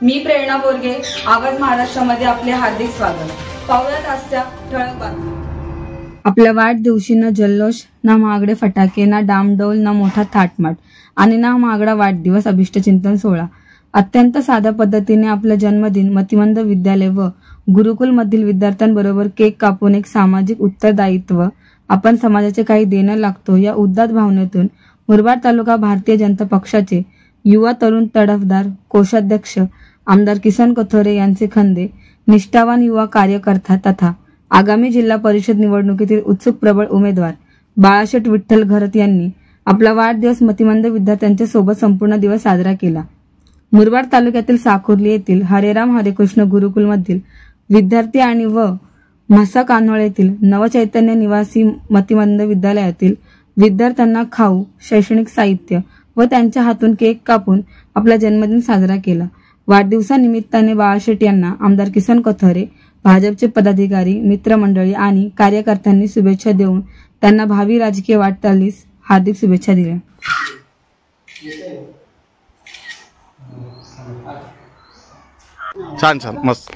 मी प्रेरणा बोरगे, आवाज महाराष्ट्रामध्ये आपले हार्दिक स्वागत। पाहुयात आजच्या ठळक बातम्या। आपल्या वाढदिवशी न जल्लोष, ना महागडे फटाके, ना डामडौल, ना मोठा थाटमाट आणि ना महागडा वाढदिवस अभिष्टचिंतन सोहळा। अत्यंत साध्या पद्धतीने आपला जन्मदिन मतिमंद विद्यालय व गुरुकुल मधील विद्यार्थ्यांबरोबर केक कापून एक सामाजिक उत्तरदायित्व आपण समाजाचे काही देणं लागतो या उदात्त भावनेतून मुरबाड तालुका भारतीय जनता पक्षाचे युवा तरुण तडफदार कोषाध्यक्ष आमदार किसन कथोरे यांचे खंदे, निष्ठावान युवा कार्यकर्ता तथा आगामी जिल्हा परिषद निवडणुकीतील उत्सुक प्रबळ उमेदवार बाळाशेठ विठ्ठल घरत यांनी आपला वाढदिवस मतिमंद विद्यार्थ्यांच्या सोबत संपूर्ण दिवस साजरा केला। मुरबाड तालुक्यातील साकुर्ली येथील हरेराम हरेकृष्ण गुरुकुलमधील विद्यार्थी आणि व म्हसा कान्होळ येथील नवचैतन्य निवासी मतिमंद विद्यालयातील विद्यार्थ्यांना खाऊ, शैक्षणिक साहित्य व त्यांच्या हातून केक कापून आपला जन्मदिन साजरा केला। वाढदिवसानिमित्ताने बाळाशेठ यांना आमदार किसन कथोरे, भाजपचे पदाधिकारी, मित्रमंडळी आणि कार्यकर्त्यांनी शुभेच्छा देऊन त्यांना भावी राजकीय वाटचालीस हार्दिक शुभेच्छा दिल्या। छान छान मस्त।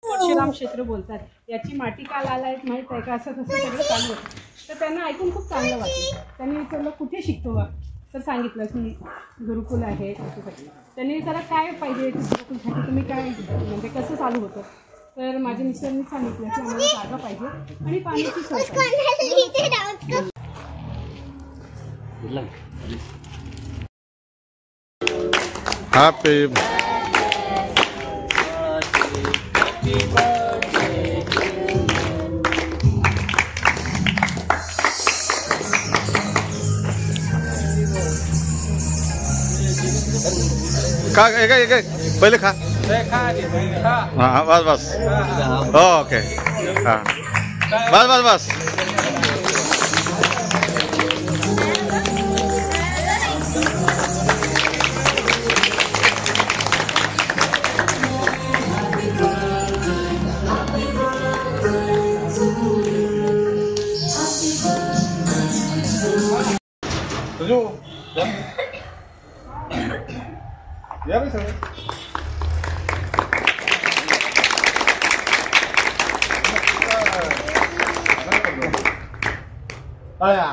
परशुराम क्षेत्र बोलतात, याची माती का लाल आहेत माहित आहे का, असं तसं सगळं चालू होतं। तर त्यांना ऐकून खूप चांगलं वाटलं। त्यांनी विचारलं कुठे शिकतो बा, तर सांगितलं की गुरुकुल आहे त्याच्यासाठी। त्यांनी विचारलं काय पाहिजे गुरुकुलसाठी, तुम्ही काय म्हणजे कसं चालू होतं, तर माझ्या मिस्टरांनी सांगितलं की आम्हाला जागा पाहिजे आणि पाण्याची सोय पाहिजे। हॅपी का एक पहिले खा हाँ बस बस ओके हाँ बस बस बस या भाई सर आया